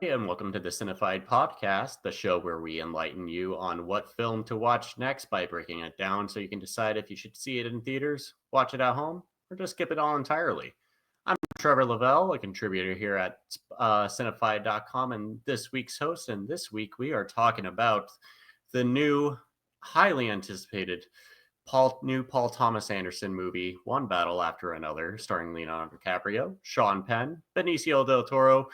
And welcome to the Cinefied Podcast, the show where we enlighten you on what film to watch next by breaking it down so you can decide if you should see it in theaters, watch it at home, or just skip it all entirely. I'm Trevor Lavelle, a contributor here at Cinefied.com, and this week's host. And this week we are talking about the new, highly anticipated new Paul Thomas Anderson movie, One Battle After Another, starring Leonardo DiCaprio, Sean Penn, Benicio del Toro,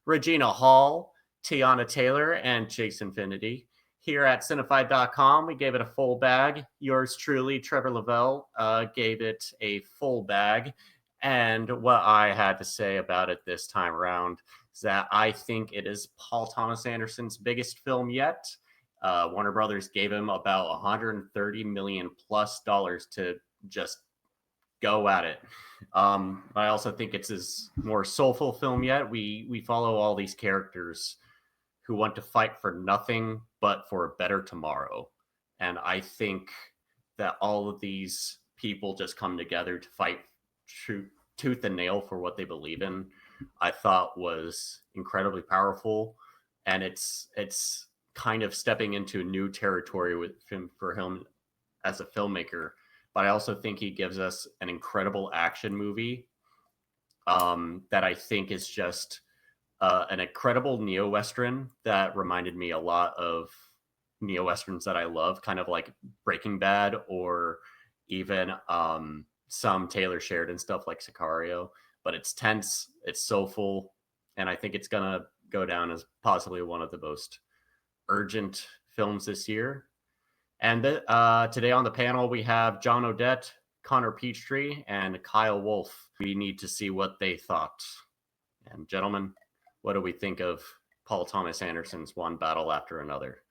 Regina Hall, Tiana Taylor, and Jason Finity. Here at Cinefied.com, we gave it a full bag. Yours truly, Trevor Lavelle, gave it a full bag. And what I had to say about it this time around is that I think it is Paul Thomas Anderson's biggest film yet. Warner Brothers gave him about 130 million plus dollars to just go at it. I also think it's his more soulful film yet. We follow all these characters who want to fight for nothing but for a better tomorrow, and I think that all of these people just come together to fight tooth and nail for what they believe in. I thought was incredibly powerful, and it's kind of stepping into new territory with him for him as a filmmaker. But I also think he gives us an incredible action movie that I think is just an incredible neo western that reminded me a lot of neo westerns that I love, kind of like Breaking Bad or even some Taylor Sheridan stuff like Sicario. But it's tense, it's soulful, and I think it's gonna go down as possibly one of the most urgent films this year. And today on the panel, we have John Odette, Connor Peachtree, and Kyle Wolf. We need to see what they thought. And gentlemen, what do we think of Paul Thomas Anderson's One Battle After Another?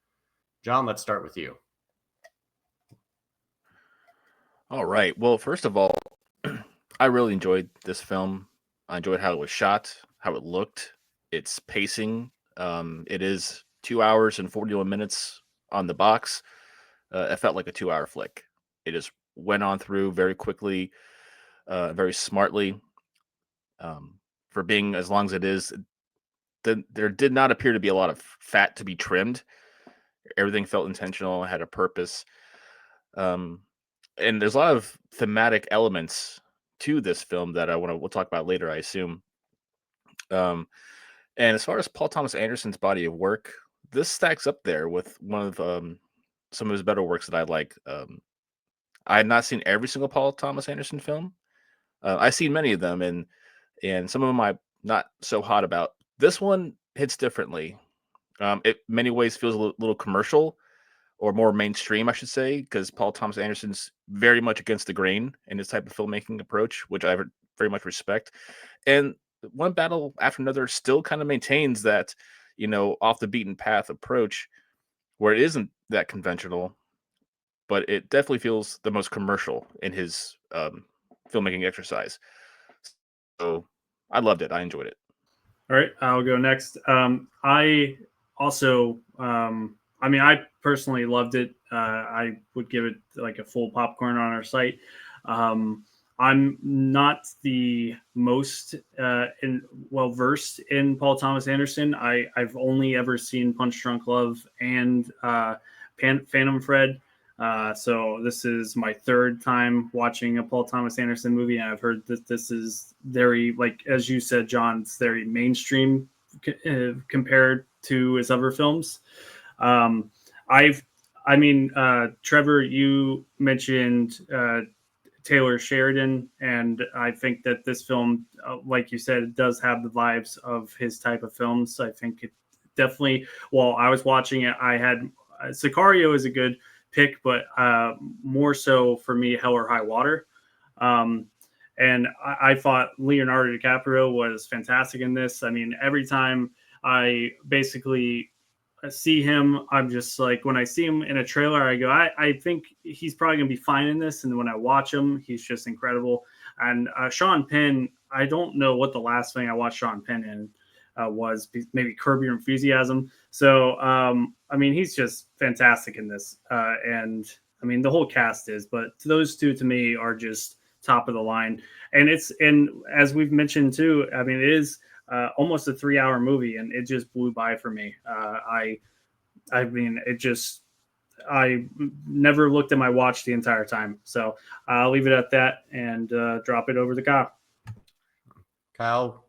John, let's start with you. All right. Well, first of all, I really enjoyed this film. I enjoyed how it was shot, how it looked, its pacing. It is 2 hours and 41 minutes on the box. It felt like a 2 hour flick. It just went on through very quickly, very smartly. For being as long as it is, there did not appear to be a lot of fat to be trimmed. Everything felt intentional, had a purpose. And there's a lot of thematic elements to this film that we'll talk about later, I assume. And as far as Paul Thomas Anderson's body of work, this stacks up there with one of some of his better works that I like. I had not seen every single Paul Thomas Anderson film. I've seen many of them, and some of them I'm not so hot about. This one hits differently. It many ways feels a little commercial or more mainstream, I should say, because Paul Thomas Anderson's very much against the grain in his type of filmmaking approach, which I very much respect. And One Battle After Another still kind of maintains that, off the beaten path approach where it isn't that conventional, but it definitely feels the most commercial in his filmmaking exercise. So I loved it. I enjoyed it. All right, I'll go next. I also, I personally loved it. I would give it like a full popcorn on our site. I'm not the most well versed in Paul Thomas Anderson. I've only ever seen Punch Drunk Love and Phantom Thread. So this is my third time watching a Paul Thomas Anderson movie, and I've heard that this is very, like as you said, John, it's very mainstream compared to his other films. Trevor, you mentioned Taylor Sheridan, and I think that this film, like you said, it does have the vibes of his type of films. I think it definitely, while I was watching it, I had Sicario is a good pick, but more so for me, Hell or High Water. And I thought Leonardo DiCaprio was fantastic in this. I mean, every time I basically see him, I'm just like, when I see him in a trailer, I go, I think he's probably going to be fine in this. And when I watch him, he's just incredible. And Sean Penn, I don't know what the last thing I watched Sean Penn in was, maybe Curb Your Enthusiasm. So, he's just fantastic in this. And the whole cast is, but those two to me are just top of the line. And as we've mentioned too, it is almost a 3-hour movie, and it just blew by for me. I mean, I never looked at my watch the entire time. So I'll leave it at that and drop it over the cop. Kyle,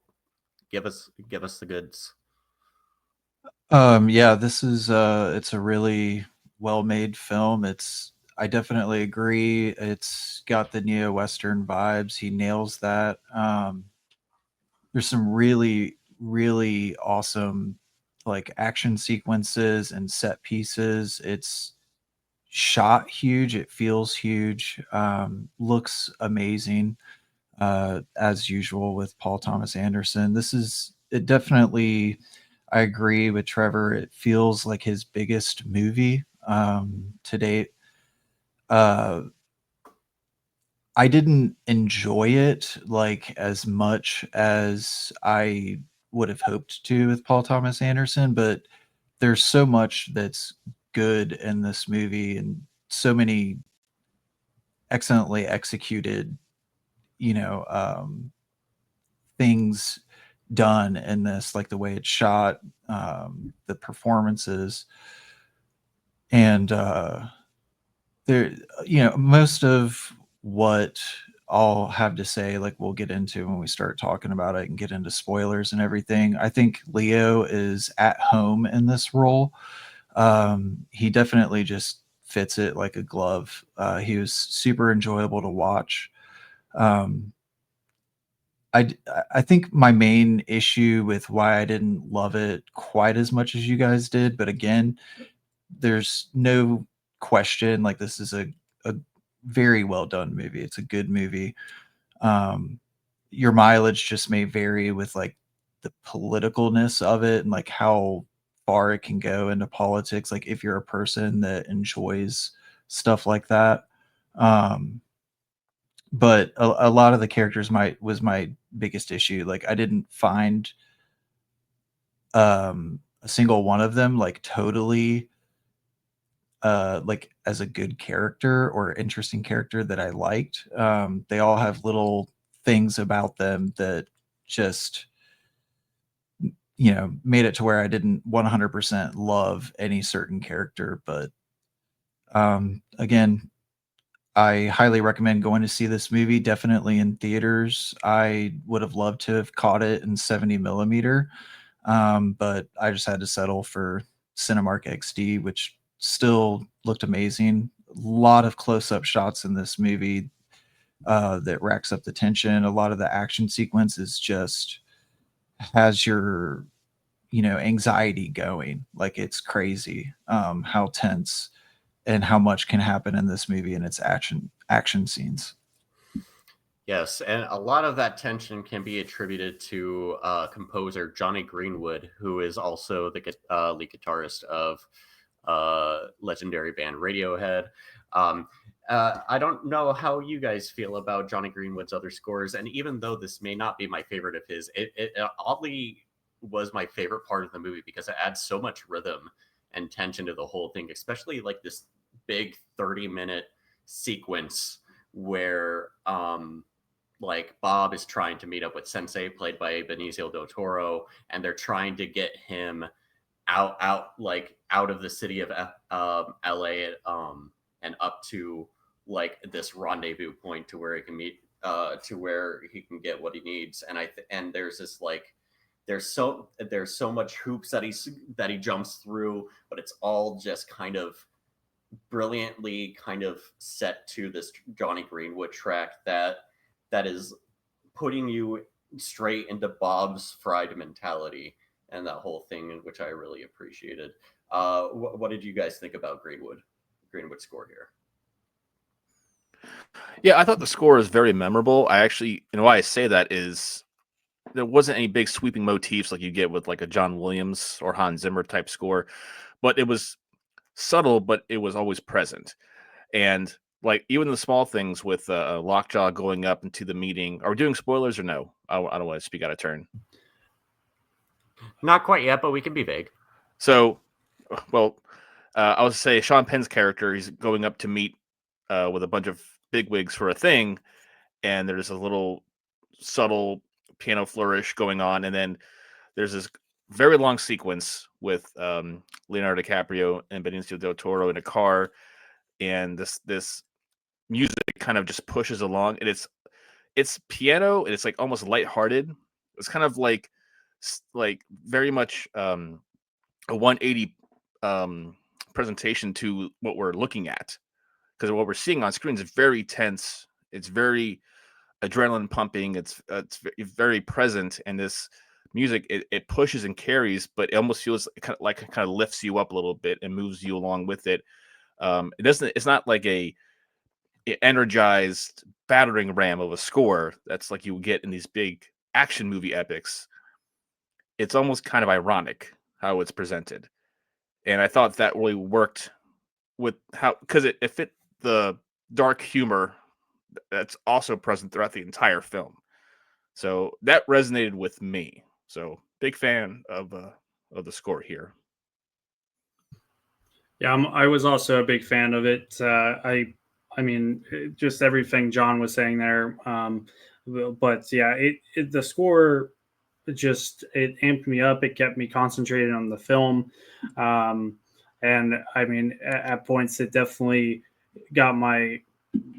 give us the goods. Yeah, this is it's a really well-made film. I definitely agree. It's got the neo-western vibes. He nails that. There's some really, really awesome like action sequences and set pieces. It's shot huge. It feels huge. Looks amazing. As usual with Paul Thomas Anderson. It definitely, I agree with Trevor. It feels like his biggest movie to date. I didn't enjoy it like as much as I would have hoped to with Paul Thomas Anderson, but there's so much that's good in this movie and so many excellently executed, you know, things done in this, like the way it's shot, the performances, and there, most of what I'll have to say, like we'll get into when we start talking about it and get into spoilers and everything. I think Leo is at home in this role. He definitely just fits it like a glove. He was super enjoyable to watch. Um, I think my main issue with why I didn't love it quite as much as you guys did, but again, there's no question, like this is a very well done movie. It's a good movie. Um, your mileage just may vary with like the politicalness of it and like how far it can go into politics. Like if you're a person that enjoys stuff like that. But a lot of the characters was my biggest issue. Like I didn't find a single one of them like totally like as a good character or interesting character that I liked. They all have little things about them that just made it to where I didn't 100% love any certain character. But again, I highly recommend going to see this movie, definitely in theaters. I would have loved to have caught it in 70 millimeter, but I just had to settle for Cinemark XD, which still looked amazing. A lot of close-up shots in this movie that racks up the tension. A lot of the action sequences just has your anxiety going. Like it's crazy how tense and how much can happen in this movie and its action scenes. Yes, and a lot of that tension can be attributed to composer Johnny Greenwood, who is also the lead guitarist of legendary band Radiohead. I don't know how you guys feel about Johnny Greenwood's other scores, and even though this may not be my favorite of his, it oddly was my favorite part of the movie because it adds so much rhythm and tension to the whole thing, especially like this big 30-minute sequence where like Bob is trying to meet up with Sensei, played by Benicio del Toro, and they're trying to get him out of the city of LA and up to like this rendezvous point to where he can meet to where he can get what he needs. And there's this like there's so much hoops that he jumps through, but it's all just kind of brilliantly kind of set to this Johnny Greenwood track that is putting you straight into Bob's fried mentality and that whole thing, which I really appreciated. What did you guys think about Greenwood score here? Yeah, I thought the score is very memorable. I actually, why I say that is there wasn't any big sweeping motifs like you get with like a John Williams or Hans Zimmer type score, but it was subtle, but it was always present. And like even the small things with Lockjaw going up into the meeting. Are we doing spoilers or no? I don't want to speak out of turn. Not quite yet, but we can be vague. So, well, I would say Sean Penn's character, he's going up to meet with a bunch of bigwigs for a thing, and there's a little subtle piano flourish going on, and then there's this very long sequence with Leonardo DiCaprio and Benicio del Toro in a car, and this music kind of just pushes along, and it's piano, and it's like almost lighthearted. It's kind of like very much a 180 presentation to what we're looking at, because what we're seeing on screen is very tense. It's very adrenaline pumping. It's very present, and this music it pushes and carries, but it almost feels kind of lifts you up a little bit and moves you along with it. It doesn't. It's not like a energized battering ram of a score that's like you would get in these big action movie epics. It's almost kind of ironic how it's presented, and I thought that really worked with how, because it fit the dark humor that's also present throughout the entire film. So that resonated with me. So big fan of the score here. Yeah, I was also a big fan of it. I mean, just everything John was saying there. But yeah, the score just it amped me up. It kept me concentrated on the film, and I mean, at points it definitely got my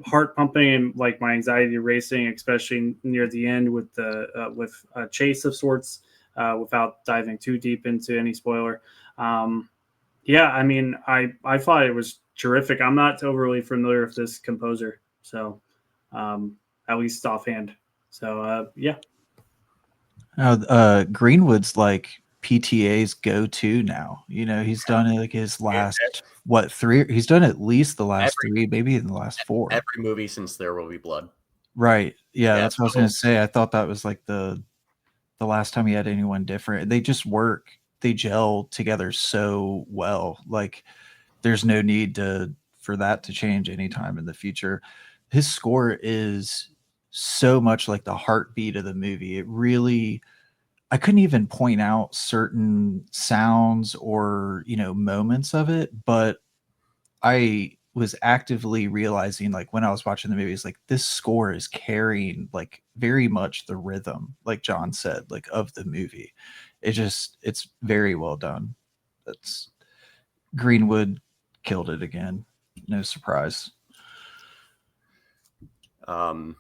heart pumping and like my anxiety racing, especially near the end with the with a chase of sorts. Without diving too deep into any spoiler. Yeah, I mean, I thought it was terrific. I'm not overly familiar with this composer, so at least offhand. So yeah. Greenwood's like PTA's go-to now. You know, he's done it like his last three. He's done at least the last three, maybe in the last four. Every movie since There Will Be Blood. Right. Yeah, that's what I was gonna say. I thought that was like the last time he had anyone different. They just work. They gel together so well. Like there's no need for that to change anytime in the future. His score is so much like the heartbeat of the movie. It really, I couldn't even point out certain sounds or, moments of it, but I was actively realizing, like, when I was watching the movies, like, this score is carrying like very much the rhythm, like John said, like, of the movie. It's very well done. That's Greenwood killed it again. No surprise. So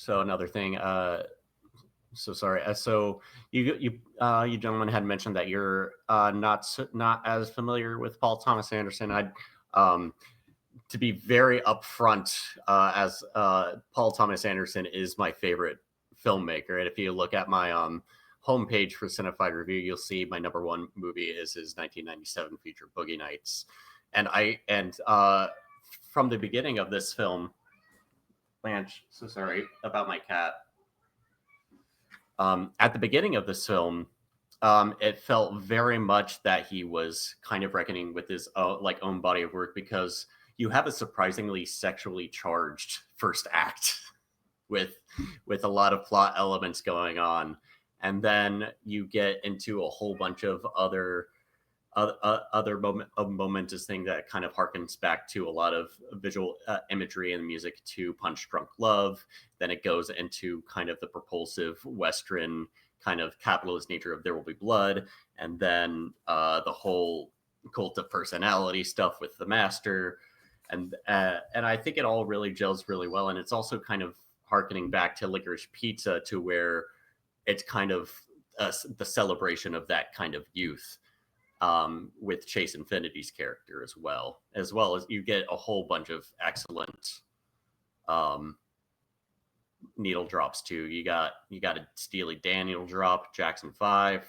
another thing, so sorry. So you gentlemen had mentioned that you're not as familiar with Paul Thomas Anderson. I'd to be very upfront, as Paul Thomas Anderson is my favorite filmmaker, and if you look at my homepage for Cinefied Review, you'll see my number one movie is his 1997 feature Boogie Nights, and from the beginning of this film, Blanche, so sorry about my cat. At the beginning of this film, it felt very much that he was kind of reckoning with his own body of work, because you have a surprisingly sexually charged first act with a lot of plot elements going on, and then you get into a whole bunch of other momentous thing that kind of harkens back to a lot of visual imagery and music to Punch Drunk Love. Then it goes into kind of the propulsive Western kind of capitalist nature of There Will Be Blood, and then the whole cult of personality stuff with the master, and I think it all really gels really well. And it's also kind of harkening back to Licorice Pizza, to where it's kind of the celebration of that kind of youth. With Chase Infinity's character as well as you get a whole bunch of excellent needle drops too. You got a Steely Dan needle drop, Jackson 5,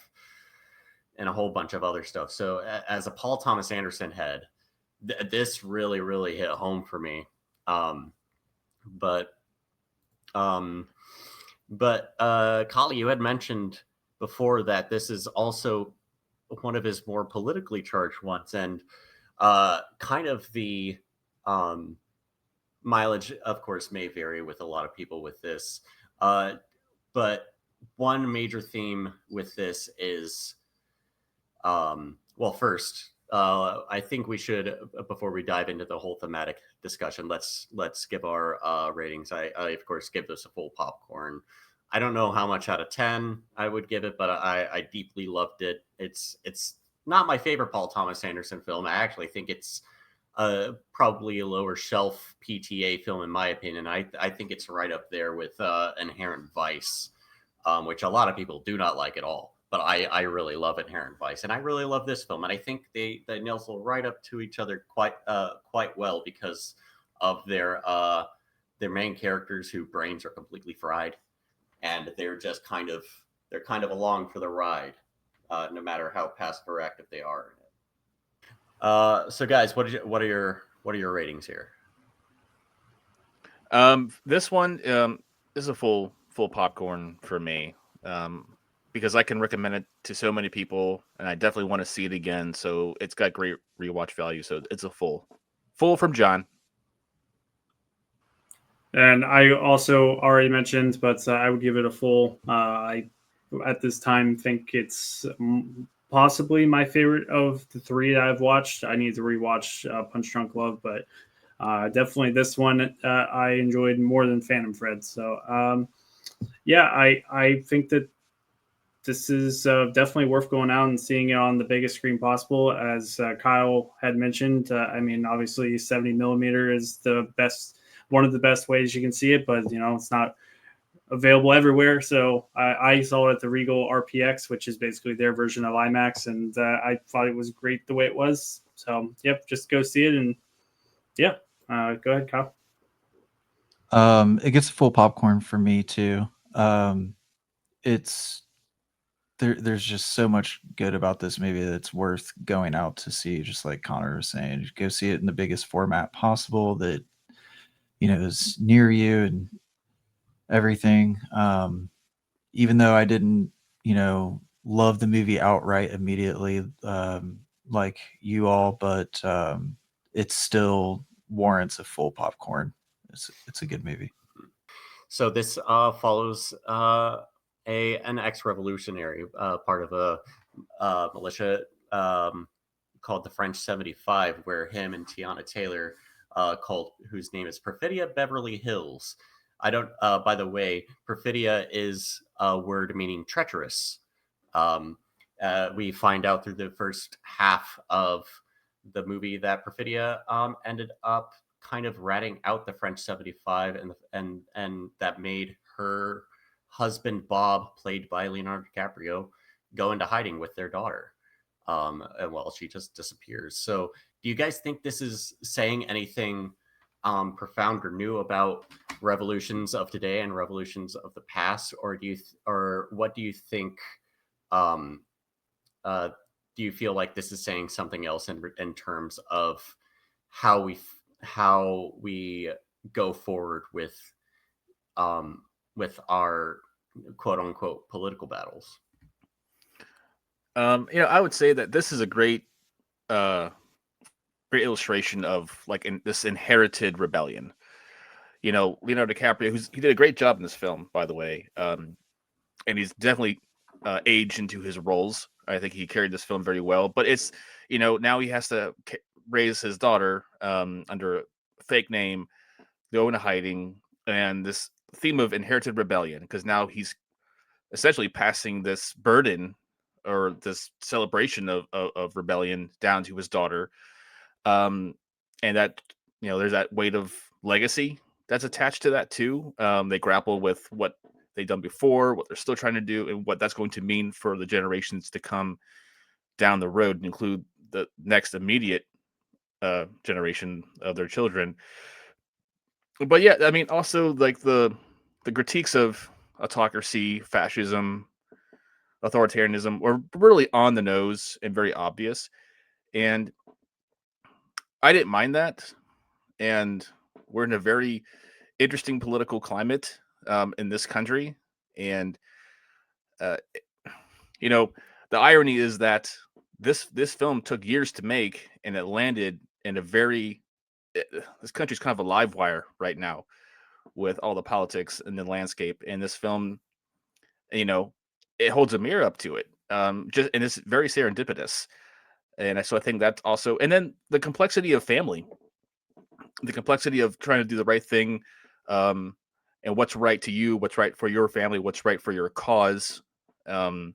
and a whole bunch of other stuff. So as a Paul Thomas Anderson head, this really, really hit home for me. But Kali, you had mentioned before that this is also one of his more politically charged ones, and kind of the mileage, of course, may vary with a lot of people with this, but one major theme with this is, well, first, I think we should, before we dive into the whole thematic discussion, let's give our ratings. I of course give this a full popcorn. I don't know how much out of 10 I would give it, but I deeply loved it. It's not my favorite Paul Thomas Anderson film. I actually think it's probably a lower shelf PTA film in my opinion. I think it's right up there with Inherent Vice, which a lot of people do not like at all. But I really love Inherent Vice, and I really love this film, and I think they nails will right up to each other quite well because of their main characters whose brains are completely fried, and they're kind of along for the ride, no matter how passive or active they are. So guys, what are your ratings here? This one is a full popcorn for me, because I can recommend it to so many people, and I definitely want to see it again. So it's got great rewatch value. So it's a full from John. And I also already mentioned, but I would give it a full. I at this time think it's possibly my favorite of the three that I've watched. I need to rewatch Punch Drunk Love, but definitely this one I enjoyed more than Phantom Thread. So yeah, I think that this is definitely worth going out and seeing it on the biggest screen possible. As Kyle had mentioned, I mean, obviously 70 millimeter is the best, one of the best ways you can see it, but it's not available everywhere. So I saw it at the Regal RPX, which is basically their version of IMAX, and I thought it was great the way it was. So yep, just go see it, and yeah, go ahead, Kyle. It gets full popcorn for me too. It's there's just so much good about this movie that's worth going out to see. Just like Connor was saying, go see it in the biggest format possible that is near you and everything. Even though I didn't, love the movie outright immediately, like you all, but it still warrants a full popcorn. It's a good movie. So this follows an ex-revolutionary, part of a militia called the French 75, where him and Tiana Taylor, whose name is Perfidia Beverly Hills. I don't. By the way, perfidia is a word meaning treacherous. We find out through the first half of the movie that Perfidia ended up kind of ratting out the French 75, and that made her husband Bob, played by Leonardo DiCaprio, go into hiding with their daughter. And well, she just disappears. So, do you guys think this is saying anything profound or new about revolutions of today and revolutions of the past, or or what do you think? Um, do you feel like this is saying something else in terms of how we go forward with our quote unquote political battles? I would say that this is a great illustration of this inherited rebellion. Leonardo DiCaprio, he did a great job in this film, by the way, and he's definitely aged into his roles. I think he carried this film very well. But it's now he has to raise his daughter under a fake name, go into hiding, and this theme of inherited rebellion, because now he's essentially passing this burden or this celebration of rebellion down to his daughter. And that there's that weight of legacy that's attached to that too. They grapple with what they've done before, what they're still trying to do, and what that's going to mean for the generations to come down the road, and include the next immediate generation of their children. But yeah, I mean, also like the critiques of autocracy, fascism, authoritarianism were really on the nose and very obvious. And I didn't mind that. And we're in a very interesting political climate in this country. And, uh, the irony is that this film took years to make, and it landed in a this country's kind of a live wire right now with all the politics and the landscape. And this film, it holds a mirror up to it. And it's very serendipitous. And so I think that's also, and then the complexity of family, the complexity of trying to do the right thing, and what's right to you, what's right for your family, what's right for your cause, um,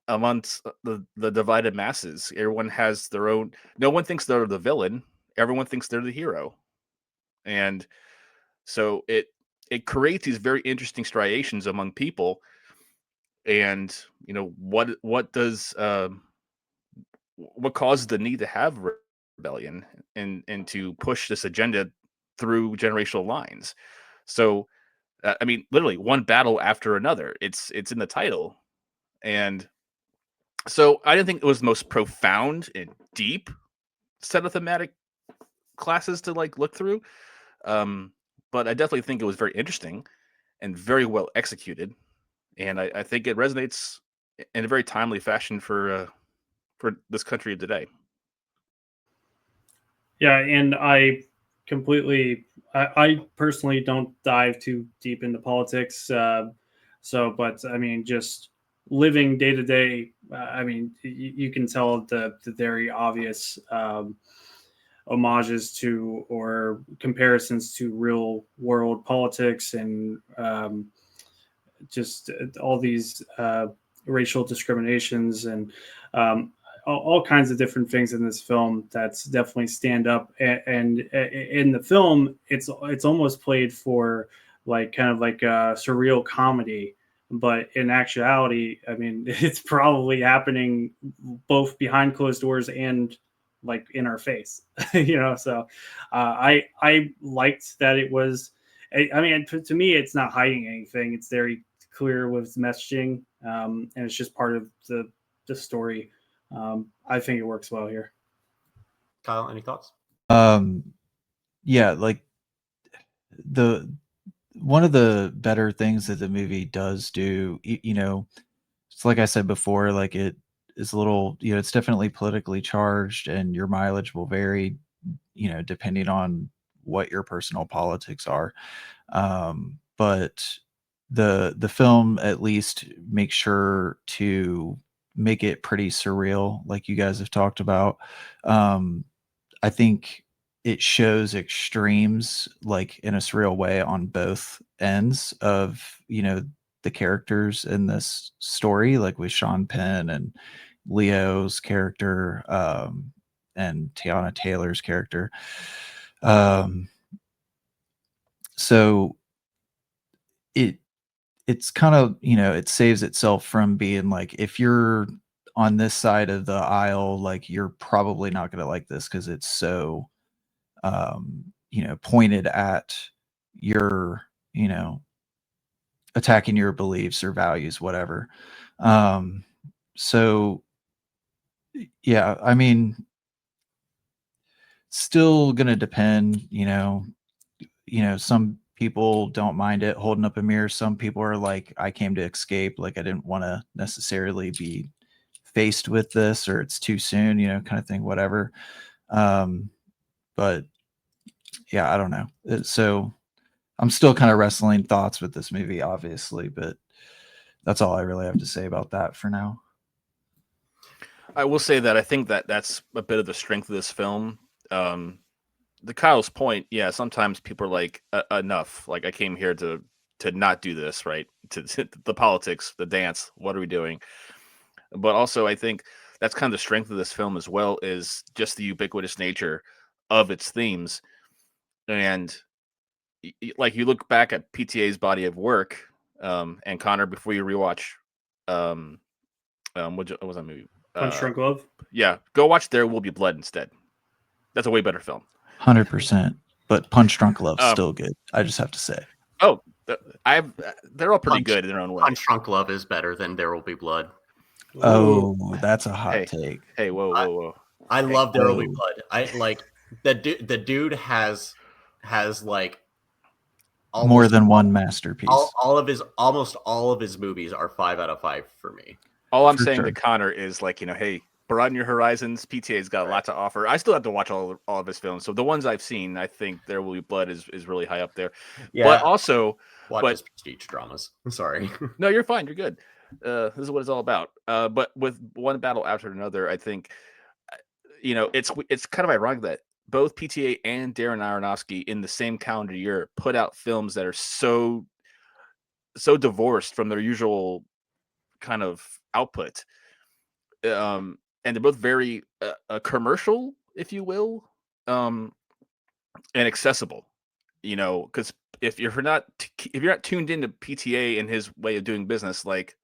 amongst the divided masses. Everyone has their own. No one thinks they're the villain. Everyone thinks they're the hero, and so it creates these very interesting striations among people. And what causes the need to have rebellion and to push this agenda through generational lines. So I mean, literally one battle after another. It's in the title. And so I didn't think it was the most profound and deep set of thematic classes to like look through. But I definitely think it was very interesting and very well executed. And I think it resonates in a very timely fashion for this country of today. Yeah, and I personally don't dive too deep into politics. But I mean, just living day to day, I mean, you can tell the very obvious homages to or comparisons to real world politics and just all these racial discriminations and all kinds of different things in this film that's definitely stand up. And in the film, it's almost played for like kind of like a surreal comedy. But in actuality, I mean, it's probably happening both behind closed doors and like in our face, So I liked that it was. I mean, to me, it's not hiding anything. It's very clear with its messaging, and it's just part of the story. I think it works well here. Kyle, any thoughts? Yeah, like one of the better things that the movie does do, it's like I said before, like it is a little, it's definitely politically charged, and your mileage will vary, depending on what your personal politics are. But the film at least makes sure to make it pretty surreal, like you guys have talked about. I think it shows extremes like in a surreal way on both ends of, the characters in this story, like with Sean Penn and Leo's character, and Tiana Taylor's character. So it's kind of, it saves itself from being like, if you're on this side of the aisle, like you're probably not going to like this because it's so pointed at your, attacking your beliefs or values, whatever. So yeah, I mean, still gonna depend, some people don't mind it holding up a mirror. Some people are like, I came to escape, like I didn't want to necessarily be faced with this, or it's too soon, kind of thing, whatever. But yeah, I don't know. So I'm still kind of wrestling thoughts with this movie, obviously, but that's all I really have to say about that for now. I will say that I think that that's a bit of the strength of this film. The Kyle's point, yeah, sometimes people are like, enough. Like I came here to not do this, right? To the politics, the dance. What are we doing? But also, I think that's kind of the strength of this film as well, is just the ubiquitous nature of its themes. And like you look back at PTA's body of work, and Connor, before you rewatch, what was that movie? Punch Drunk Love. Yeah, go watch There Will Be Blood instead. That's a way better film. 100%. But Punch Drunk Love's still good. I just have to say. Oh, they're all pretty good in their own way. Punch Drunk Love is better than There Will Be Blood. Oh, that's a hot take. Hey, whoa. I love There Will Be Blood. I like the dude has like more than one masterpiece. Almost all of his movies are 5 out of 5 for me. All I'm saying to Connor is like, hey, broaden your horizons. PTA's got a lot to offer. I still have to watch all of his films. So the ones I've seen, I think There Will Be Blood is really high up there. Yeah. But also watch his prestige dramas. I'm sorry. No, you're fine. You're good. this is what it's all about. But with one battle after another, I think, it's kind of ironic that both PTA and Darren Aronofsky in the same calendar year put out films that are so divorced from their usual kind of output. And they're both very commercial, if you will, and accessible. Because if you're not tuned into PTA and his way of doing business, like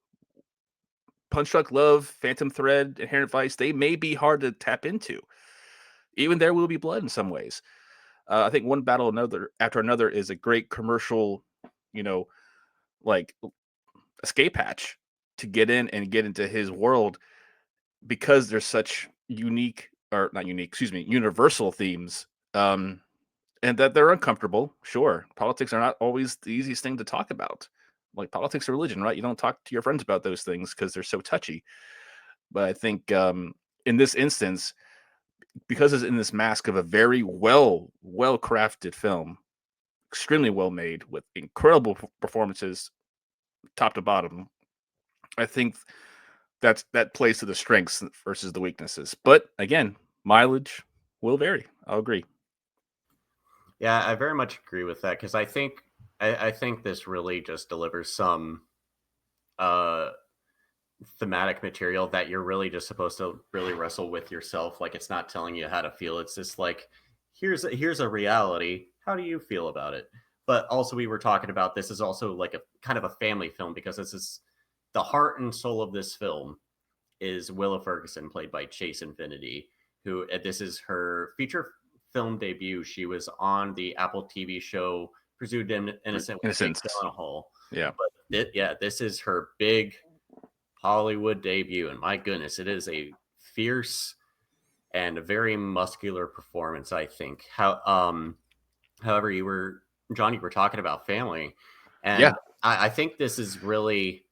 Punch Drunk Love, Phantom Thread, Inherent Vice, they may be hard to tap into. Even There Will Be Blood in some ways. I think One Battle After Another is a great commercial, like escape hatch to get in and get into his world, because there's such universal themes, and that they're uncomfortable. Sure, politics are not always the easiest thing to talk about, like politics or religion, right? You don't talk to your friends about those things because they're so touchy. But I think in this instance, because it's in this mask of a very well crafted film, extremely well made, with incredible performances top to bottom, I think that plays to the strengths versus the weaknesses. But again, mileage will vary. I'll agree. Yeah, I very much agree with that, because I think this really just delivers some thematic material that you're really just supposed to really wrestle with yourself. Like, it's not telling you how to feel. It's just like, here's a reality. How do you feel about it? But also, we were talking about, this is also like a kind of a family film, because this is the heart and soul of this film is Willa Ferguson, played by Chase Infinity, who this is her feature film debut. She was on the Apple TV show Presumed Innocent with Jake Gyllenhaal. Yeah. But this is her big Hollywood debut, and my goodness, it is a fierce and a very muscular performance, I think. However, you were talking about family, and yeah. I think this is really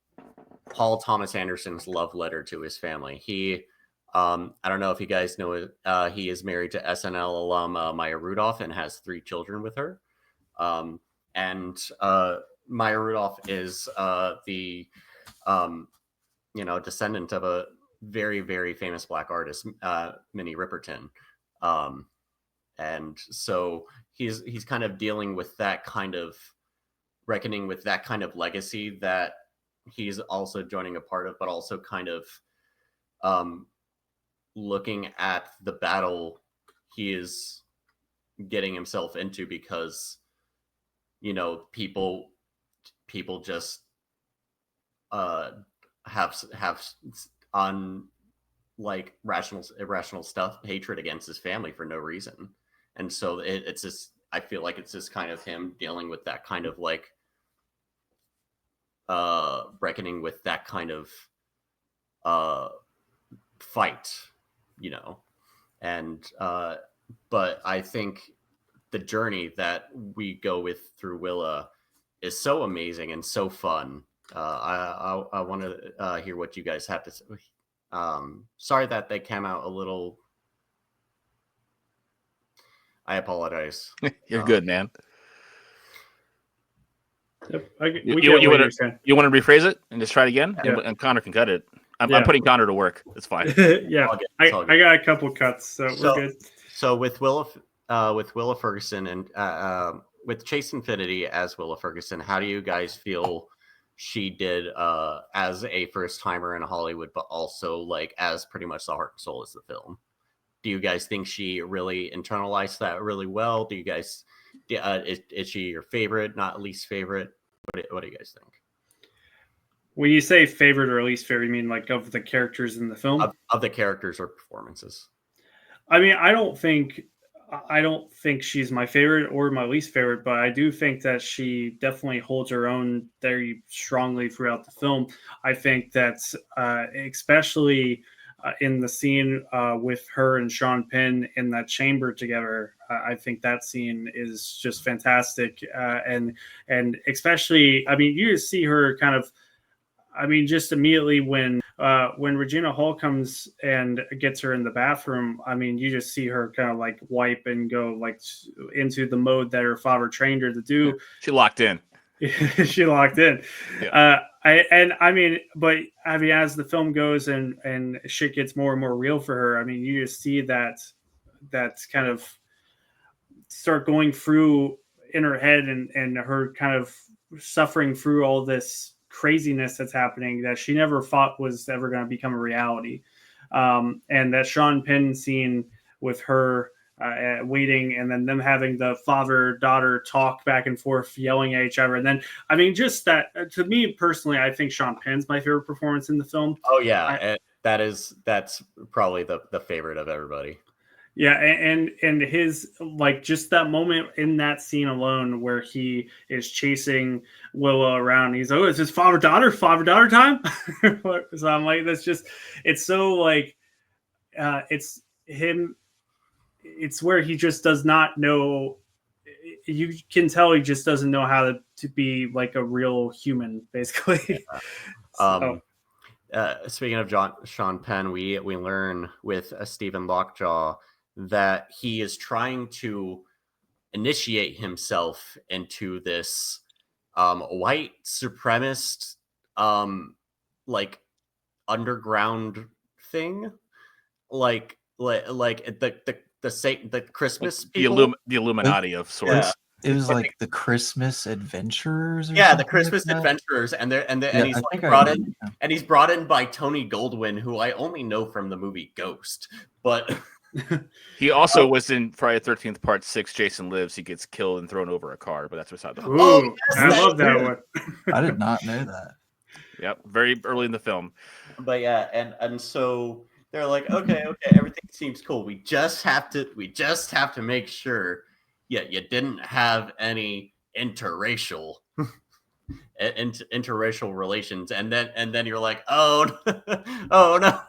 Paul Thomas Anderson's love letter to his family. He, I don't know if you guys know, he is married to SNL alum Maya Rudolph and has 3 children with her. And Maya Rudolph is the descendant of a very, very famous Black artist, Minnie Riperton. And so he's kind of dealing with that kind of, reckoning with that kind of legacy that he's also joining a part of, but also kind of looking at the battle he is getting himself into, because people just have on like irrational stuff, hatred against his family for no reason. And so it's just, I feel like it's just kind of him dealing with that kind of like reckoning with that kind of fight, and but I think the journey that we go with through Willa is so amazing and so fun. I want to hear what you guys have to say. Sorry that they came out a little. I apologize. You're good, man. Yep. You want to rephrase it and just try it again? Yeah. And Connor can cut it. I'm putting Connor to work. It's fine. Yeah, I got a couple cuts, so we're good. So with Willa Ferguson and with Chase Infinity as Willa Ferguson, how do you guys feel she did as a first timer in Hollywood, but also like as pretty much the heart and soul of the film? Do you guys think she really internalized that really well? Do you guys is she your favorite, not least favorite? What do you guys think? When you say favorite or least favorite, you mean like of the characters in the film? Of the characters or performances? I mean, I don't think she's my favorite or my least favorite, but I do think that she definitely holds her own very strongly throughout the film. I think that especially in the scene with her and Sean Penn in that chamber together, I think that scene is just fantastic. And especially, I mean, you just see her kind of, I mean, just immediately when Regina Hall comes and gets her in the bathroom, I mean, you just see her kind of like wipe and go like into the mode that her father trained her to do. She locked in. She locked in. Yeah. But as the film goes and shit gets more and more real for her, I mean, you just see that's kind of start going through in her head, and her kind of suffering through all this craziness that's happening that she never thought was ever going to become a reality. And that Sean Penn scene with her waiting, and then them having the father-daughter talk back and forth, yelling at each other. And then, I mean, just that, to me personally, I think Sean Penn's my favorite performance in the film. Oh yeah, that's probably the favorite of everybody. Yeah, and his, like, just that moment in that scene alone where he is chasing Willow around. He's like, oh, is this father-daughter time? So I'm like, that's just, it's so like, it's him. It's where he just does not know. You can tell he just doesn't know how to be like a real human, basically. Speaking of Sean Penn, we learn with Stephen Lockjaw that he is trying to initiate himself into this white supremacist like underground thing, like the Christmas people? the Illuminati of sorts. Yeah. It was like the Christmas Adventurers. Or yeah, the something Christmas like that. Adventurers, and Yeah, he's I like think I brought remember in, now. and he's brought in by Tony Goldwyn, who I only know from the movie Ghost, but He also was in Friday the 13th Part 6, Jason Lives. He gets killed and thrown over a car, but that's beside the point. Ooh, yes, I love that weird. one. I did not know that. Yep, very early in the film. But yeah, and so they're like, okay, everything seems cool. We just have to make sure, you didn't have any interracial relations, and then you're like, oh, oh no,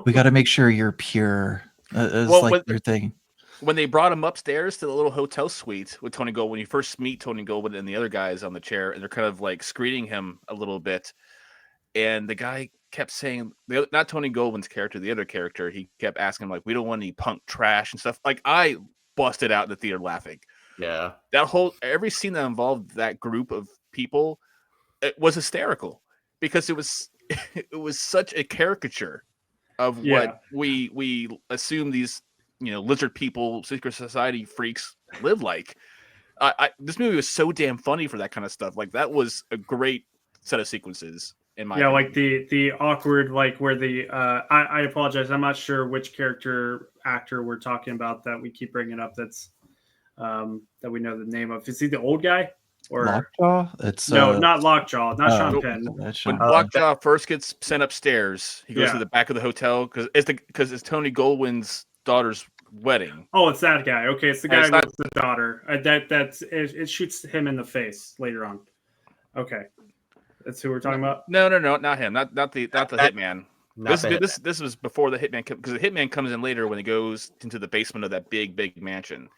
We got to make sure you're pure. It's Well, like your thing. When they brought him upstairs to the little hotel suite with Tony Gold, when you first meet Tony Goldwyn and the other guys on the chair, and they're kind of like screening him a little bit, and the guy kept saying, not Tony Goldwyn's character, the other character, he kept asking him, like, we don't want any punk trash and stuff. Like, I busted out in the theater laughing. yeah, Every scene that involved that group of people, it was hysterical because it was such a caricature of what we assume these lizard people, secret society freaks live like. This movie was so damn funny for that kind of stuff. Like, that was a great set of sequences in my opinion. Like the awkward, like where the I apologize, I'm not sure which actor we're talking about that we keep bringing up. That's that we know the name of. Is he the old guy? Or Lockjaw? It's no, not Lockjaw, not Sean Penn. When Lockjaw first gets sent upstairs, he goes to the back of the hotel because it's Tony Goldwyn's daughter's wedding. Oh, it's that guy. Okay, it's the guy with the daughter. It shoots him in the face later on. Okay, that's who we're talking about. No, not him. Not the hitman. This was before the hitman, because the hitman comes in later when he goes into the basement of that big mansion.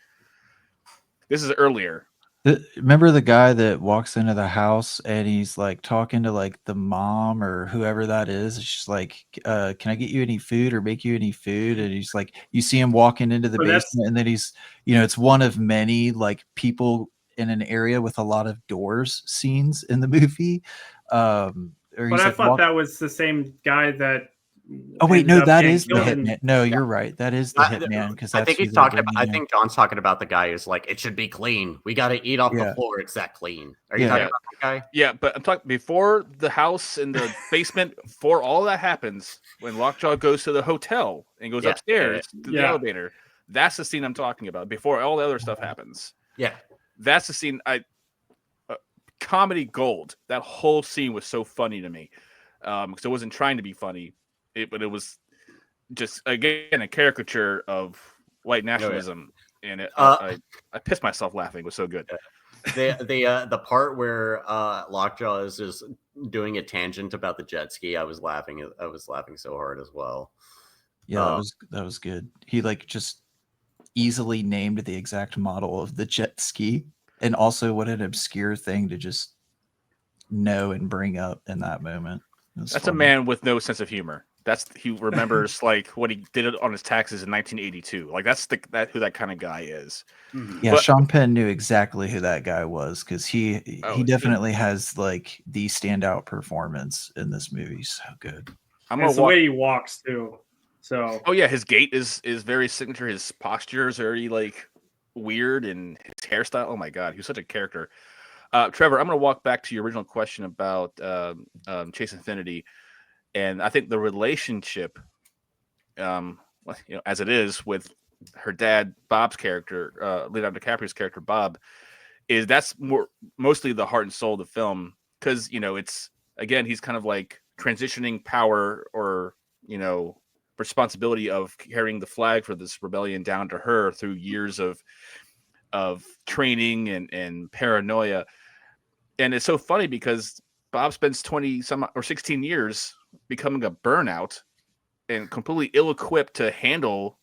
This is earlier. Remember the guy that walks into the house and he's like talking to like the mom or whoever that is. She's like, can I get you any food or make you any food? And he's like, you see him walking into the basement, and then he's, it's one of many like people in an area with a lot of doors scenes in the movie. But I thought that was the same guy that. Oh wait, no, that is the hitman. No, you're right. That is the hitman, because I think he's talking about. I think John's talking about the guy who's like, it should be clean. We got to eat off the floor. It's that clean. Are you talking about that guy? Yeah, but I'm talking before the house in the basement. Before all that happens, when Lockjaw goes to the hotel and goes upstairs to the elevator, that's the scene I'm talking about. Before all the other stuff happens. Yeah, that's the scene. Comedy gold. That whole scene was so funny to me, because it wasn't trying to be funny. But it was just, again, a caricature of white nationalism, and I pissed myself laughing. It was so good. The part where Lockjaw is just doing a tangent about the jet ski, I was laughing. I was laughing so hard as well. Yeah, that was good. He like just easily named the exact model of the jet ski, and also what an obscure thing to just know and bring up in that moment. That's funny. A man with no sense of humor. He remembers like what he did it on his taxes in 1982. Like that's who that kind of guy is. Yeah, But- Sean Penn knew exactly who that guy was because he Oh, definitely has like the standout performance in this movie. So good. It's the way he walks too. So Oh yeah, his gait is very signature. His posture is very like weird, and his hairstyle. Oh my god, he's such a character. Trevor, I'm going to walk back to your original question about Chase Infinity, and I think the relationship, as it is with her dad, Bob's character, Leonardo DiCaprio's character, Bob, that's mostly the heart and soul of the film because it's again he's kind of like transitioning power or responsibility of carrying the flag for this rebellion down to her through years of training and paranoia. And it's so funny because Bob spends 20 some or 16 years becoming a burnout and completely ill-equipped to handle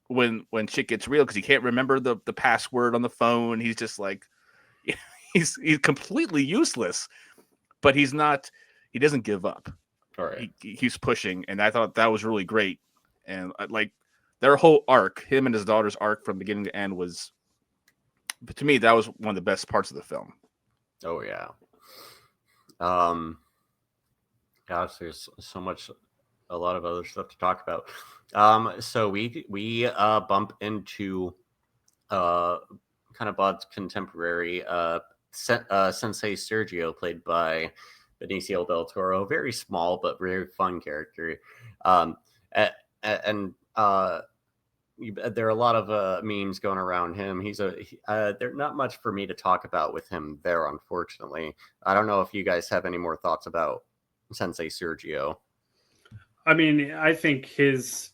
when shit gets real because he can't remember the password on the phone. He's just like he's completely useless, but he doesn't give up. All right. He keeps pushing, and I thought that was really great. And like their whole arc, him and his daughter's arc from beginning to end but to me, that was one of the best parts of the film. Oh yeah. Gosh, there's so much, a lot of other stuff to talk about. So we bump into kind of Bod's contemporary Sensei Sergio, played by Benicio del Toro. Very small but very fun character. There are a lot of memes going around him. There's not much for me to talk about with him there, unfortunately. I don't know if you guys have any more thoughts about Sensei Sergio. I mean, I think his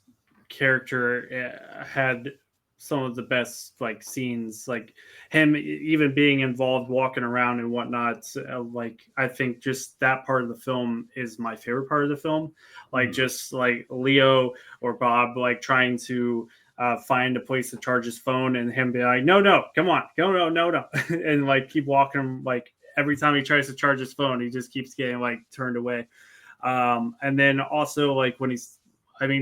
character had some of the best like scenes, like him even being involved, walking around and whatnot. Like I think just that part of the film is my favorite part of the film. Like just like Leo or Bob like trying to find a place to charge his phone and him be like, no, come on, no, and like keep walking him. Like every time he tries to charge his phone, he just keeps getting like turned away. And then also like when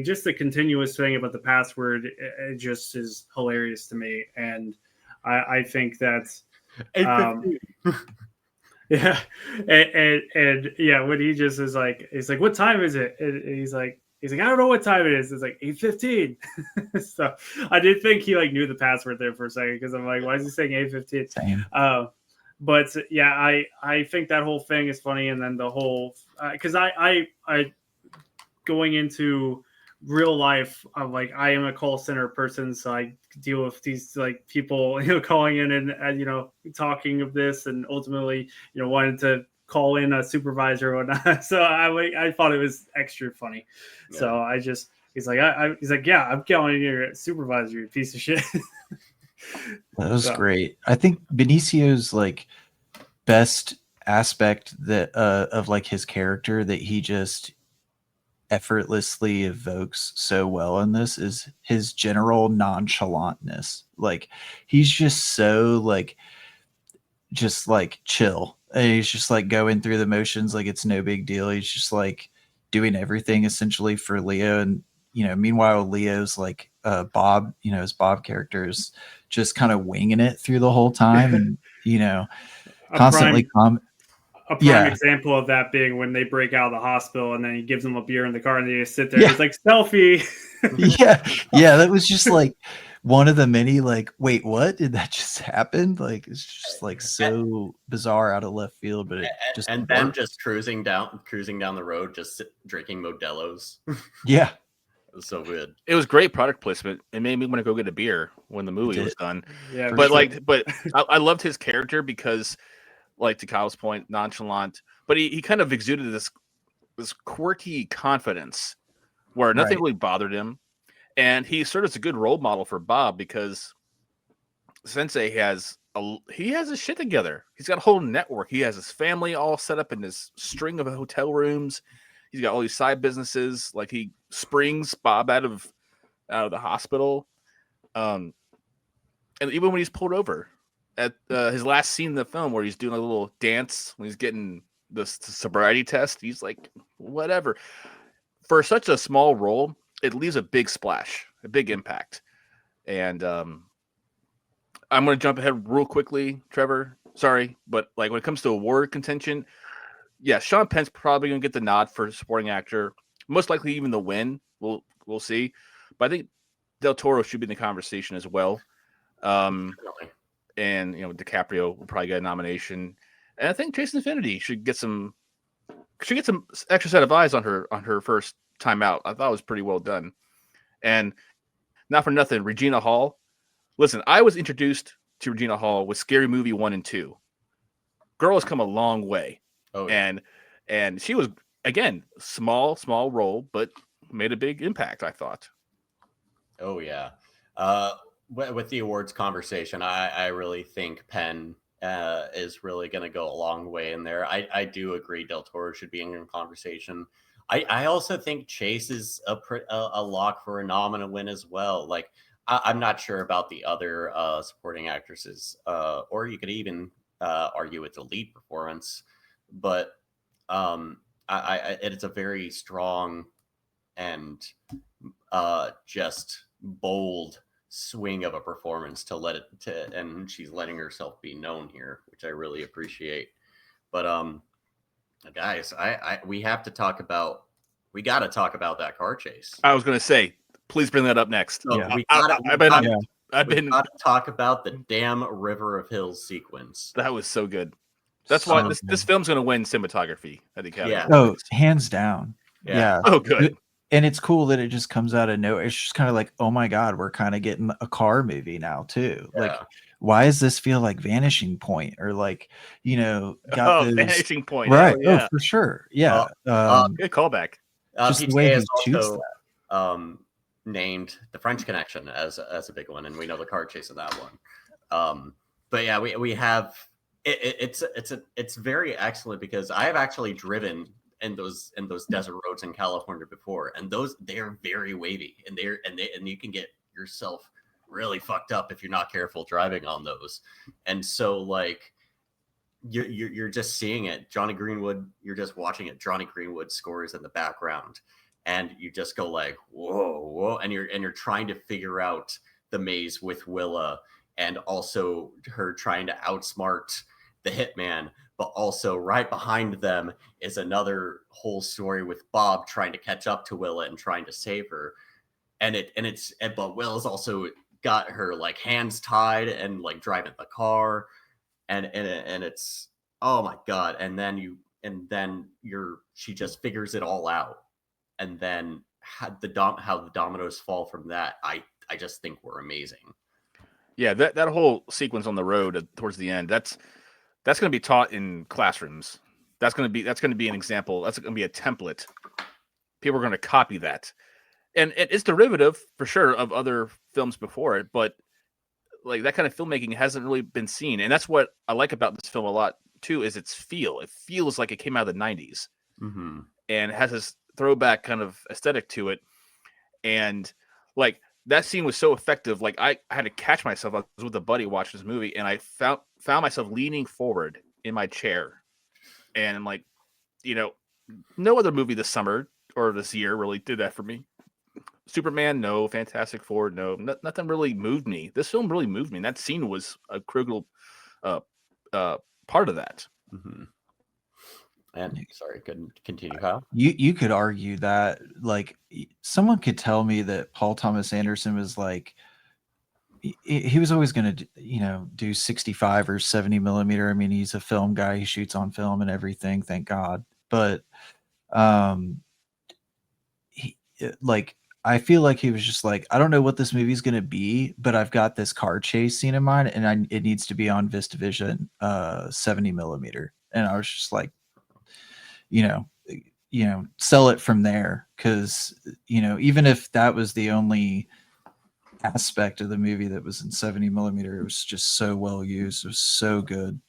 just the continuous thing about the password, it just is hilarious to me. And I think that's, yeah. And yeah, when he just is like, he's like, what time is it? And he's like, I don't know what time it is. It's like 8:15. So I did think he like knew the password there for a second because I'm like, why is he saying 8:15? But yeah, I think that whole thing is funny, and then the whole because I going into real life, I'm like I am a call center person, so I deal with these like people calling in and talking of this, and ultimately wanted to call in a supervisor or whatnot. So I thought it was extra funny. Yeah. So he's like yeah, I'm calling in your supervisor, you piece of shit. That was great. I think Benicio's like best aspect that of like his character that he just effortlessly evokes so well in this is his general nonchalantness. Like he's just so like just like chill. And he's just like going through the motions like it's no big deal. He's just like doing everything essentially for Leo. And meanwhile Leo's like Bob, his Bob character is just kind of winging it through the whole time, and constantly a prime example of that being when they break out of the hospital and then he gives them a beer in the car and they just sit there. Yeah. He's like, selfie. yeah, that was just like one of the many like, wait, what did that just happen? Like it's just like so bizarre out of left field, but them just cruising down the road, just drinking Modelo's. Yeah. It was so good. It was great product placement. It made me want to go get a beer when the movie was done. Yeah, but I loved his character because, like to Kyle's point, nonchalant, but he kind of exuded this quirky confidence where nothing really bothered him, and he served as a good role model for Bob because Sensei has his shit together. He's got a whole network. He has his family all set up in this string of hotel rooms. He's got all these side businesses. Like he springs Bob out of the hospital, and even when he's pulled over at his last scene in the film, where he's doing a little dance when he's getting the sobriety test, he's like, whatever. for such a small role, it leaves a big splash, a big impact. And I'm going to jump ahead real quickly, Trevor. Sorry, but like when it comes to award contention, yeah, Sean Penn's probably going to get the nod for supporting actor. Most likely even the win. We'll see. But I think Del Toro should be in the conversation as well. Definitely. And DiCaprio will probably get a nomination. And I think Jason Infinity should get some extra set of eyes on her first time out. I thought it was pretty well done. And not for nothing, Regina Hall. Listen, I was introduced to Regina Hall with Scary Movie 1 and 2. Girl has come a long way. Oh, yeah. And she was, again, small role, but made a big impact, I thought. Oh, yeah. With the awards conversation, I really think Penn is really going to go a long way in there. I do agree Del Toro should be in the conversation. I also think Chase is a lock for a nominal win as well. Like, I'm not sure about the other supporting actresses, or you could even argue it's a lead performance, but it's a very strong and just bold swing of a performance and she's letting herself be known here, which I really appreciate. But guys, we got to talk about that car chase. I was going to say, please bring that up next. So yeah. I've been got to talk about the damn River of Hills sequence. That was so good. That's why this film's going to win cinematography at the Academy. Yeah. Oh, hands down. Yeah. Oh, good. And it's cool that it just comes out of nowhere. It's just kind of like, oh my God, we're kind of getting a car movie now too. Yeah. Like, why does this feel like Vanishing Point or like, got those... Vanishing Point, right? Oh, for sure. Yeah. Good callback. Just the way he shoots that. Named The French Connection as a big one, and we know the car chase in that one. But yeah, we have it's very excellent because I have actually driven in those desert roads in California before, and they are very wavy, and you can get yourself really fucked up if you're not careful driving on those. And so like you're just seeing it. Johnny Greenwood, you're just watching it. Johnny Greenwood scores in the background, and you just go like, whoa, and you're trying to figure out the maze with Willa, and also her trying to outsmart the hitman. But also right behind them is another whole story with Bob trying to catch up to Willa and trying to save her. But Willa's also got her like hands tied and like driving the car, and it's, oh my God. And then she just figures it all out. And then how the dominoes fall from that, I just think were amazing. Yeah, that whole sequence on the road towards the end, that's going to be taught in classrooms. That's going to be an example. That's going to be a template. People are going to copy that, and it's derivative for sure of other films before it. But like that kind of filmmaking hasn't really been seen, and that's what I like about this film a lot too. Is its feel. It feels like it came out of the '90s, and has this throwback kind of aesthetic to it, and like. That scene was so effective. Like I had to catch myself. I was with a buddy watching this movie, and I found myself leaning forward in my chair, and I'm like, no other movie this summer or this year really did that for me. Superman, no. Fantastic Four, no. Nothing really moved me. This film really moved me. And that scene was a critical part of that. Mm-hmm. And sorry, couldn't continue, Kyle. You could argue that like someone could tell me that Paul Thomas Anderson was like he was always going to do 65 or 70 millimeter. I mean, he's a film guy. He shoots on film and everything. Thank God. But I feel like he was just like, I don't know what this movie's going to be, but I've got this car chase scene in mind, and it needs to be on VistaVision 70 millimeter. And I was just like, sell it from there. Cause even if that was the only aspect of the movie that was in 70 millimeter, it was just so well used. It was so good.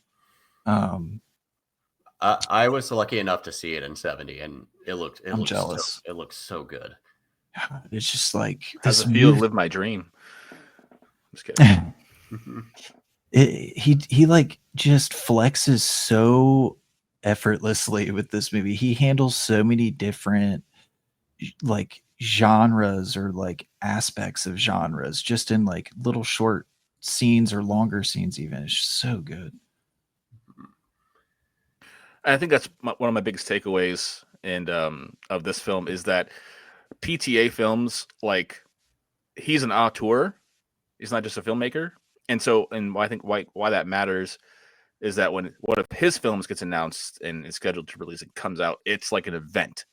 I was lucky enough to see it in 70, and I'm jealous. It looks so good. It's just like this feel to live my dream. Just kidding. He like just flexes so effortlessly with this movie. He handles so many different like genres or like aspects of genres just in like little short scenes or longer scenes. Even it's just so good. I think that's one of my biggest takeaways and of this film is that PTA films, like, he's an auteur, he's not just a filmmaker, and so I think why that matters is that when one of his films gets announced and is scheduled to release, it comes out, it's like an event.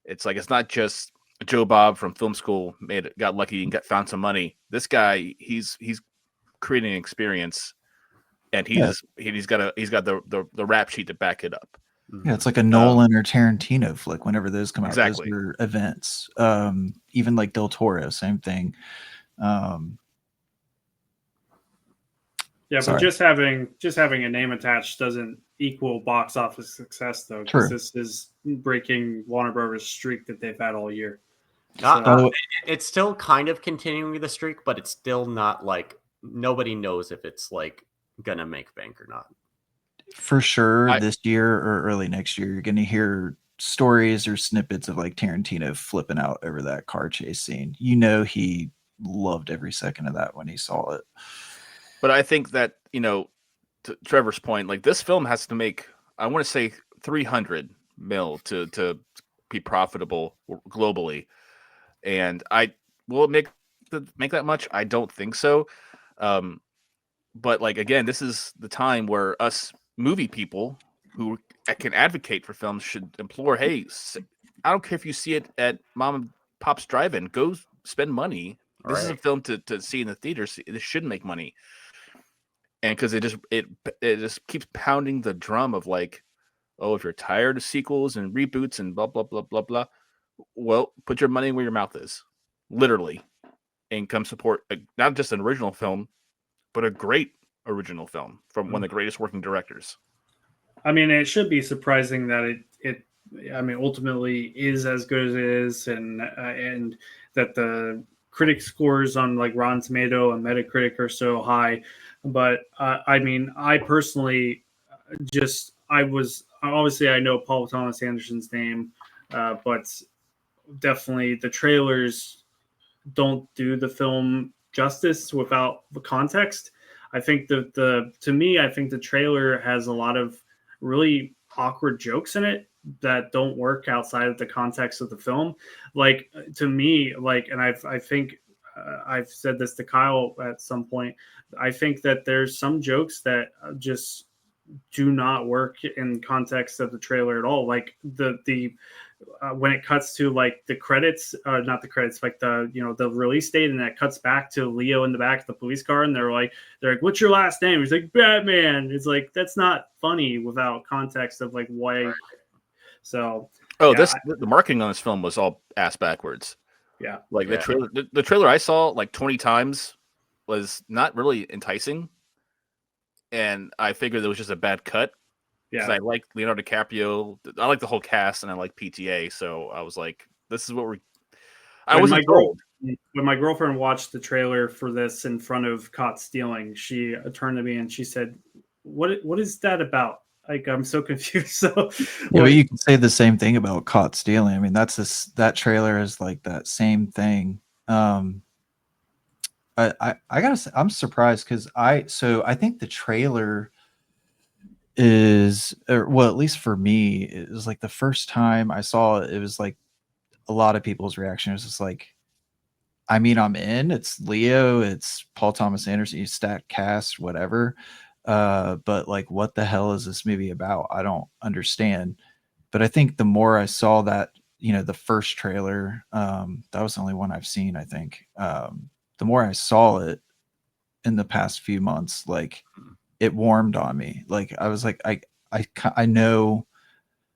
It's like it's not just Joe Bob from film school got lucky and found some money. This guy, he's creating an experience, and he's got the rap sheet to back it up. Yeah, it's like a Nolan or Tarantino flick. Whenever those come out, exactly. Those are events. Even like Del Toro, same thing. Yeah, but just having a name attached doesn't equal box office success, though. Because this is breaking Warner Brothers' streak that they've had all year. It's still kind of continuing the streak, but it's still not like nobody knows if it's like gonna make bank or not. For sure, this year or early next year, you're gonna hear stories or snippets of like Tarantino flipping out over that car chase scene. You know, he loved every second of that when he saw it. But I think that, to Trevor's point, like this film has to make, I want to say 300 mil to be profitable globally. And will it make that much? I don't think so. But like, again, this is the time where us movie people who can advocate for films should implore, hey, I don't care if you see it at Mom and Pop's drive-in, go spend money. This is a film to see in the theaters. It should make money. And because it just keeps pounding the drum of like, oh, if you're tired of sequels and reboots and blah blah blah blah blah, well, put your money where your mouth is, literally, and come support not just an original film, but a great original film from one of the greatest working directors. I mean, it should be surprising that it ultimately is as good as it is, and that the critic scores on like Rotten Tomato and Metacritic are so high. But I personally I know Paul Thomas Anderson's name, but definitely the trailers don't do the film justice without the context. I think I think the trailer has a lot of really awkward jokes in it that don't work outside of the context of the film. Like, to me, like, and I think I've said this to Kyle at some point, I think that there's some jokes that just do not work in context of the trailer at all. Like the when it cuts to like the credits, not the credits, like the release date, and that cuts back to Leo in the back of the police car, and they're like, what's your last name? He's like, Batman. It's like, that's not funny without context of like why. So the marketing on this film was all ass backwards. Yeah, like the trailer I saw like 20 times was not really enticing, and I figured it was just a bad cut. Because I like Leonardo DiCaprio, I like the whole cast, and I like PTA. So I was like, "This is what we're." When my girlfriend watched the trailer for this in front of Caught Stealing, she turned to me and she said, "What is that about?" Like, I'm so confused. So well, you can say the same thing about Caught Stealing. I mean, that trailer is like that same thing. I gotta say, I'm surprised because I think the trailer is, well, at least for me, it was like the first time I saw it, it was like a lot of people's reaction was just like, I mean, I'm in. It's Leo, it's Paul Thomas Anderson, you stacked cast, whatever. But like, what the hell is this movie about? I don't understand. But I think the more I saw that, the first trailer, that was the only one I've seen, I think. The more I saw it in the past few months, like, it warmed on me. Like, I was like, I know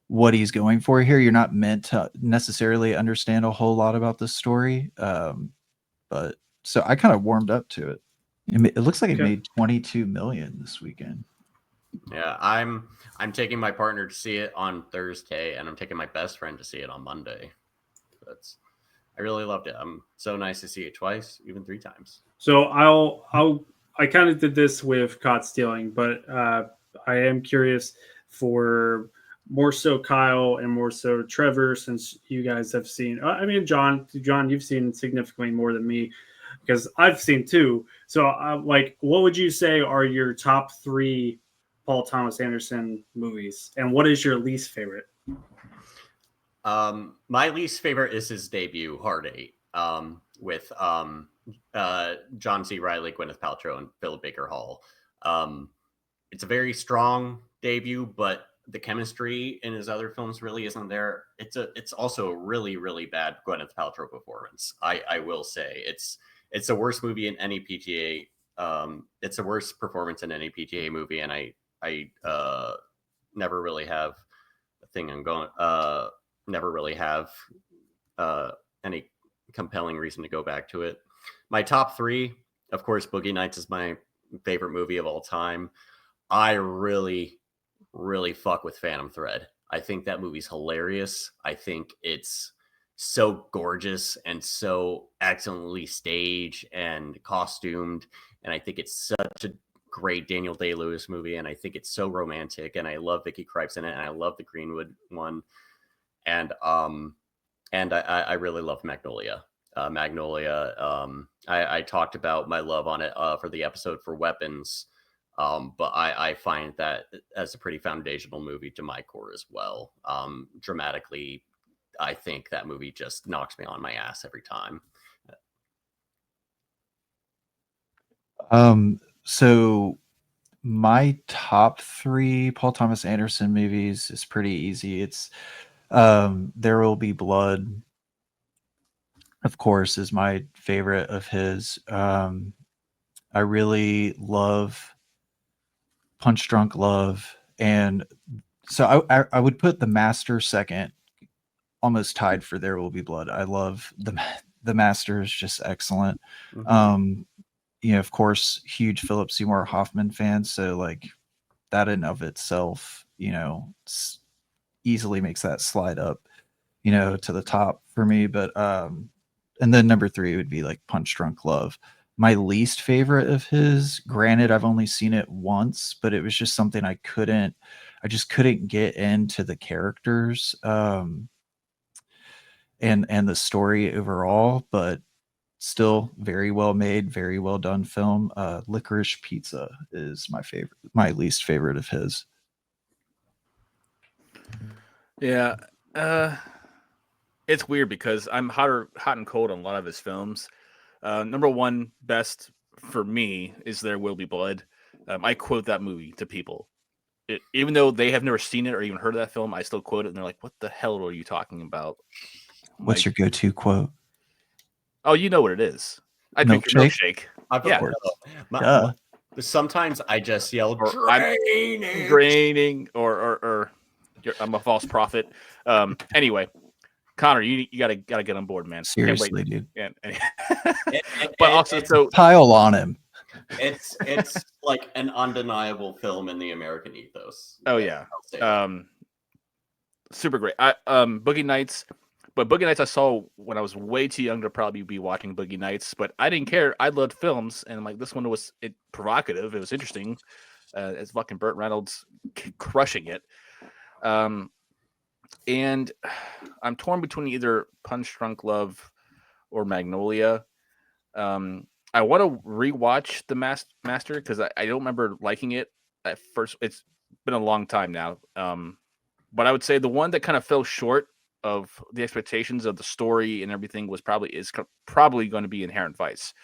what he's going for here. You're not meant to necessarily understand a whole lot about this story. But so I kind of warmed up to it. It looks like it made 22 million this weekend. Yeah, I'm taking my partner to see it on Thursday, and I'm taking my best friend to see it on Monday. I really loved it. So nice to see it twice, even 3 times. So I kind of did this with Caught Stealing, but I am curious for more so Kyle and more so Trevor, since you guys have seen. I mean, John, you've seen significantly more than me because I've seen two. So, like, what would you say are your top three Paul Thomas Anderson movies, and what is your least favorite? My least favorite is his debut, Hard Eight, with John C. Reilly, Gwyneth Paltrow, and Philip Baker Hall. It's a very strong debut, but the chemistry in his other films really isn't there. It's also a really, really bad Gwyneth Paltrow performance. I will say it's the worst movie in any PTA. It's the worst performance in any PTA movie, and I never really have a thing I'm going. Never really have any compelling reason to go back to it. My top three, of course, Boogie Nights is my favorite movie of all time. I really, really fuck with Phantom Thread. I think that movie's hilarious. I think it's so gorgeous and so excellently staged and costumed. And I think it's such a great Daniel Day-Lewis movie. And I think it's so romantic. And I love Vicky Krieps in it. And I love the Greenwood one. And I really love Magnolia. I talked about my love on it for the episode for Weapons. But I find that as a pretty foundational movie to my core as well. Dramatically, I think that movie just knocks me on my ass every time. So my top three Paul Thomas Anderson movies is pretty easy. It's There Will Be Blood, of course, is my favorite of his. I really love Punch Drunk Love, and so I would put The Master second, almost tied for There Will Be Blood. I love the Master is just excellent. Mm-hmm. Of course, huge Philip Seymour Hoffman fan, so like that in of itself, easily makes that slide up, to the top for me. But and then number three would be like Punch Drunk Love. My least favorite of his, granted, I've only seen it once, but it was just something I just couldn't get into the characters and the story overall, but still very well made, very well done film. Licorice Pizza is my least favorite of his. Yeah. It's weird because I'm hot and cold on a lot of his films. Number one best for me is There Will Be Blood. I quote that movie to people. Even though they have never seen it or even heard of that film, I still quote it, and they're like, what the hell are you talking about? What's your go-to quote? Oh, you know what it is. I drink your milkshake. Yeah. Sometimes I just yell, draining, or I'm a false prophet. Anyway, Connor, you gotta get on board, man. Seriously, dude. But also, so pile on him. It's like an undeniable film in the American ethos. Oh yeah, super great. Boogie Nights. But Boogie Nights I saw when I was way too young to probably be watching Boogie Nights, but I didn't care. I loved films, and like this one was provocative. It was interesting. It's fucking Burt Reynolds crushing it. And I'm torn between either Punch Drunk Love or Magnolia. I want to rewatch The Master because I don't remember liking it at first. It's been a long time now. But I would say the one that kind of fell short of the expectations of the story and everything is probably going to be Inherent Vice.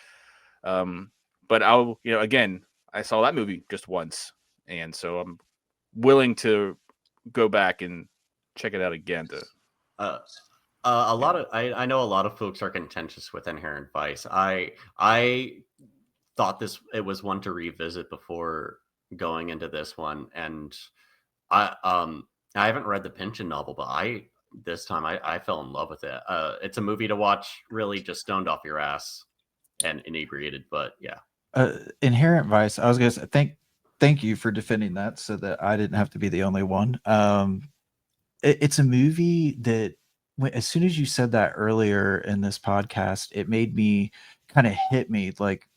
But again, I saw that movie just once, and so I'm willing to go back and check it out again. I know a lot of folks are contentious with Inherent Vice. I thought it was one to revisit before going into this one, and I haven't read the Pynchon novel, but this time I fell in love with it. It's a movie to watch, really just stoned off your ass and inebriated, but yeah. Inherent Vice, I was gonna say thank you for defending that so that I didn't have to be the only one. It's a movie that as soon as you said that earlier in this podcast, it made me kind of hit me like,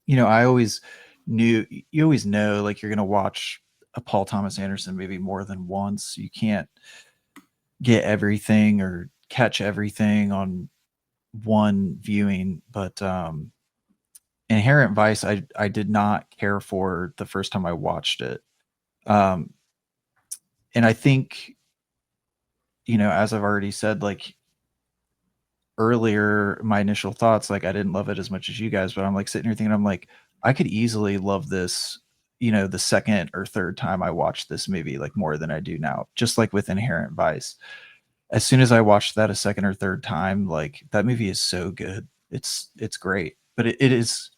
I always knew, you always know, like you're going to watch a Paul Thomas Anderson movie more than once. You can't get everything or catch everything on one viewing. But Inherent Vice, I did not care for the first time I watched it. And I think, as I've already said, like earlier, my initial thoughts, like I didn't love it as much as you guys, but I'm like sitting here thinking, I'm like, I could easily love this, the second or third time I watched this movie, like more than I do now, just like with Inherent Vice. As soon as I watched that a second or third time, like that movie is so good. It's great, but it is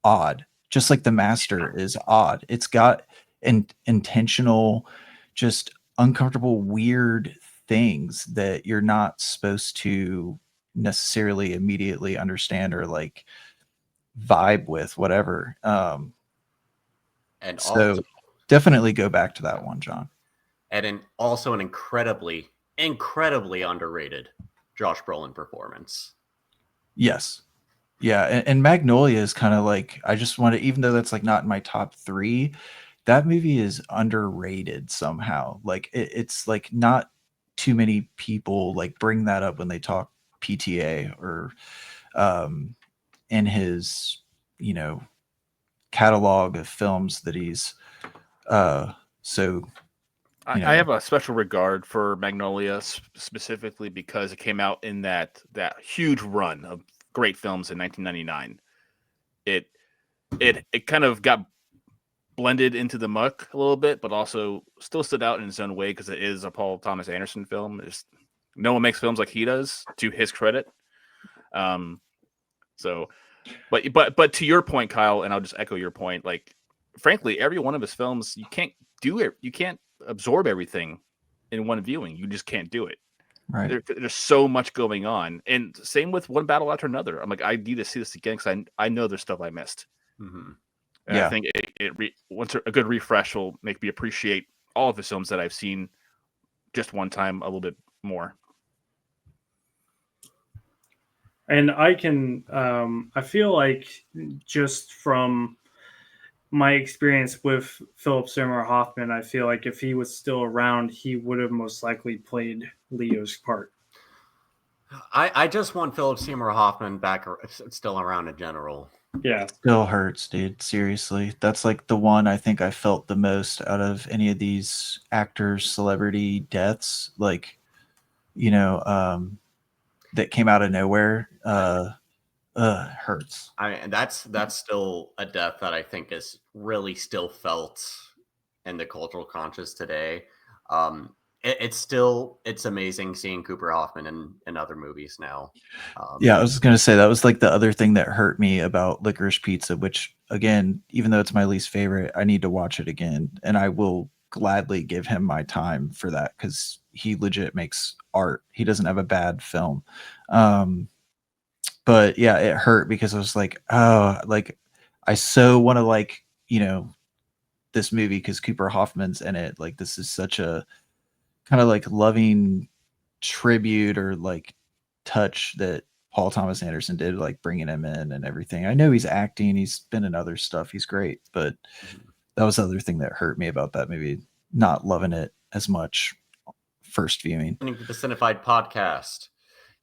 odd, just like The Master is odd. It's got intentional, just uncomfortable, weird things that you're not supposed to necessarily immediately understand or like vibe with, whatever. And So also, definitely go back to that one, John. and also an incredibly underrated Josh Brolin performance. Yes. Yeah, and Magnolia is kind of like, I just want to, even though that's like not in my top 3, that movie is underrated somehow. Like it's like not too many people like bring that up when they talk PTA or in his, catalog of films that he's so I have a special regard for Magnolia specifically because it came out in that huge run of great films in 1999. It kind of got blended into the muck a little bit, but also still stood out in its own way because it is a Paul Thomas Anderson film. No one makes films like he does, to his credit. So, but to your point, Kyle, and I'll just echo your point. Like, frankly, every one of his films, you can't do it. You can't absorb everything in one viewing. You just can't do it. right. There's so much going on, and same with One Battle After Another. I'm like, I need to see this again because I know there's stuff I missed. Mm-hmm. And Yeah. I think once a good refresh will make me appreciate all of his films that I've seen just one time a little bit more. And I feel like just from my experience with Philip Seymour Hoffman, I feel like if he was still around, he would have most likely played Leo's part. I just want Philip Seymour Hoffman back, still around in general. Yeah. Still hurts, dude. Seriously. That's like the one I think I felt the most out of any of these actors, celebrity deaths, like, that came out of nowhere. Hurts. That's still a death that I think is really still felt in the cultural conscious today. It's amazing seeing Cooper Hoffman in other movies now. Yeah, I was going to say that was like the other thing that hurt me about Licorice Pizza, which again, even though it's my least favorite, I need to watch it again, and I will gladly give him my time for that because he legit makes art. He doesn't have a bad film. But yeah, it hurt because I was like, oh, like I so want to like, this movie because Cooper Hoffman's in it. Like this is such a kind of like loving tribute or like touch that Paul Thomas Anderson did, like bringing him in and everything. I know he's acting, he's been in other stuff, he's great, but that was the other thing that hurt me about that movie, not loving it as much first viewing. Listening to the Cinefied Podcast.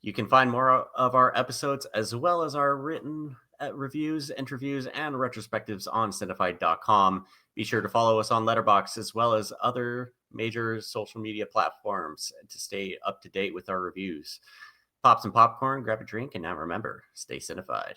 You can find more of our episodes as well as our written reviews, interviews, and retrospectives on Cinefied.com. Be sure to follow us on Letterboxd as well as other major social media platforms to stay up to date with our reviews. Pop some popcorn, grab a drink, and now remember, stay Cinefied.